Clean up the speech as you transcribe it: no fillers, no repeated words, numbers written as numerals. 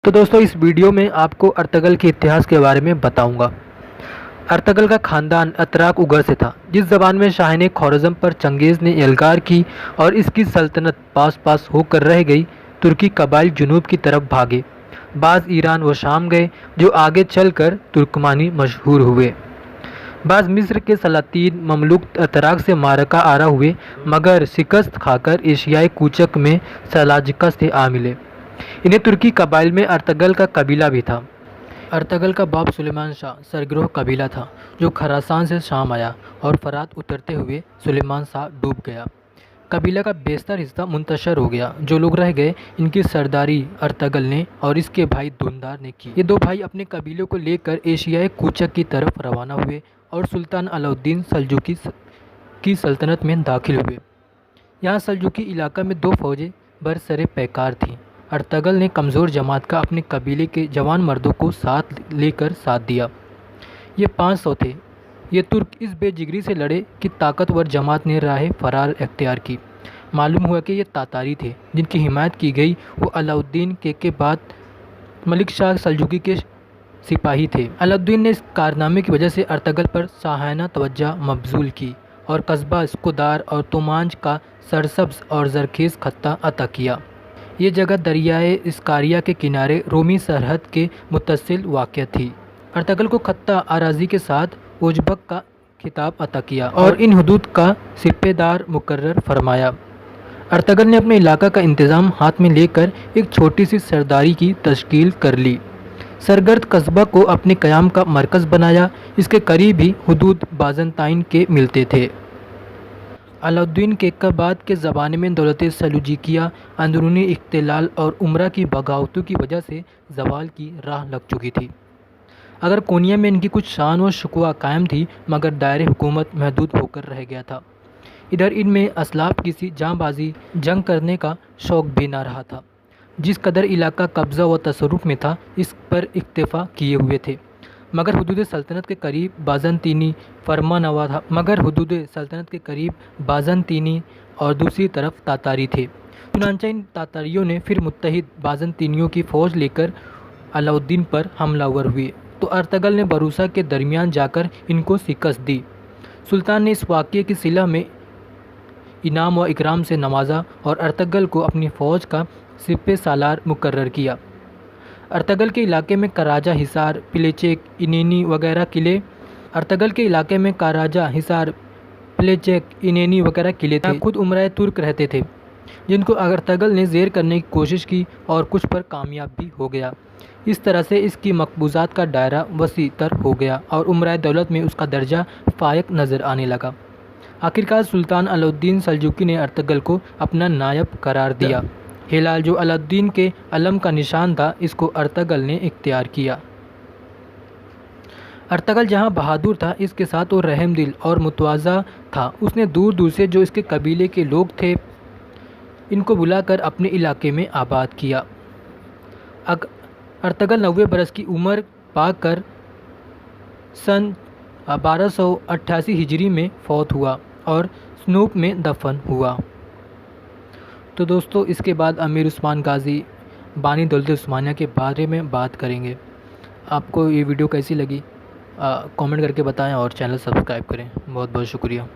तो दोस्तों इस वीडियो में आपको अर्तगल के इतिहास के बारे में बताऊंगा। अर्तगल का खानदान अतराक उगर से था, जिस ज़बान में शाहीन ख़्वारज़्म पर चंगेज़ ने एल्गार की और इसकी सल्तनत पास पास होकर रह गई। तुर्की कबाइल जुनूब की तरफ भागे, बाज़ ईरान व शाम गए जो आगे चलकर तुर्कमानी मशहूर हुए। बाज़ मिस्र के सलातीन ममलूक अतराक से मारका आरा हुए, मगर शिकस्त खाकर एशियाई कूचक में सलाजिका से आ मिले। इन्हें तुर्की कबाइल में अर्तगल का कबीला भी था। अर्तगल का बाप सुलेमान शाह सरगरोह कबीला था, जो खरासान से शाम आया और फरात उतरते हुए सुलेमान शाह डूब गया। कबीला का बेशतर हिस्सा मुंतशर हो गया। जो लोग रह गए, इनकी सरदारी अर्तगल ने और इसके भाई दुंदार ने की। ये दो भाई अपने कबीलों को लेकर एशियाई कूचक की तरफ रवाना हुए और सुल्तान अलाउद्दीन सल्जूकी की सल्तनत में दाखिल हुए। यहाँ सल्जूकी इलाका में दो फौजें बरसरे पैकार थीं। अर्तगल ने कमज़ोर जमात का अपने कबीले के जवान मर्दों को साथ लेकर साथ दिया। ये 500 थे। ये तुर्क इस बेजिगरी से लड़े कि ताकतवर जमात ने राह फरार अख्तियार की। मालूम हुआ कि ये तातारी थे, जिनकी हिमायत की गई। वो अलाउद्दीन के बाद मलिक शाह सल्जूकी के सिपाही थे। अलाउद्दीन ने इस कारनामे की वजह से अर्तगल पर शाहाना तवज्जो मबजूल की और कस्बा स्कुदार और तुमांज का सरसब्ज और जरखेज़ खत्ता अता किया। ये जगह दरियाए इस्कारिया के किनारे रोमी सरहद के मुत्तसिल वाक़या थी। अर्तगल को खत्ता अराज़ी के साथ उज़्बक का खिताब अता किया और इन हुदूद का सिप्पेदार मुकर्रर फरमाया। अर्तगल ने अपने इलाका का इंतज़ाम हाथ में लेकर एक छोटी सी सरदारी की तश्कील कर ली। सरगर्द कस्बा को अपने क़याम का मरकज़ बनाया। इसके करीब ही हुदूद बाज़ंताइन के मिलते थे। अलाउद्दीन के बाद के ज़माने में दौलत सलूजिकिया अंदरूनी इख्तिलाल और उमरा की बगावतों की वजह से ज़वाल की राह लग चुकी थी। अगर कोनिया में इनकी कुछ शान व शुकवा कायम थी, मगर दायरे हुकूमत महदूद होकर रह गया था। इधर इनमें असलाफ किसी जाँबाजी जंग करने का शौक़ भी ना रहा था। जिस कदर इलाका कब्ज़ा व तसर्रुफ़ में था, इस पर इक्तफ़ा किए हुए थे। मगर हुदूद सल्तनत के करीब बाज़ंतीनी और दूसरी तरफ तातारी थे। चुनांचे इन तातारियों ने फिर मुत्तहिद बाज़ंतीनियों की फ़ौज लेकर अलाउद्दीन पर हमलावर हुए, तो अर्तगल ने बरूसा के दरमियान जाकर इनको शिकस्त दी। सुल्तान ने इस वाक़ये की सिला में इनाम व इकराम से नवाजा और अर्तगल को अपनी फ़ौज का सिपह सालार मुकर्रर किया। अर्तगल के इलाके में कराजा, हिसार, पिलेचेक, इनेनी वगैरह किले थे। खुद उमराए तुर्क रहते थे, जिनको अर्तगल ने ज़ेर करने की कोशिश की और कुछ पर कामयाब भी हो गया। इस तरह से इसकी मकबूजात का दायरा वसी तर हो गया और उमराए दौलत में उसका दर्जा फ़ायक नज़र आने लगा। आखिरकार सुल्तान अलाउद्दीन सल्जूकी ने अर्तगल को अपना नायब करार दिया। हिलाल, जो अलाउद्दीन के अलम का निशान था, इसको अर्तगल ने इख्तियार किया। अर्तगल जहाँ बहादुर था, इसके साथ वो रहमदिल और मुतवाज़ा था। उसने दूर दूर से जो इसके कबीले के लोग थे, इनको बुलाकर अपने इलाके में आबाद किया। अर्तगल 90 बरस की उम्र पाकर सन 1288 हिजरी में फ़ौत हुआ और स्नूप में दफन हुआ। तो दोस्तों इसके बाद अमीर उस्मान गाज़ी बानी दौलत उस्मानिया के बारे में बात करेंगे। आपको ये वीडियो कैसी लगी कमेंट करके बताएं और चैनल सब्सक्राइब करें। बहुत बहुत शुक्रिया।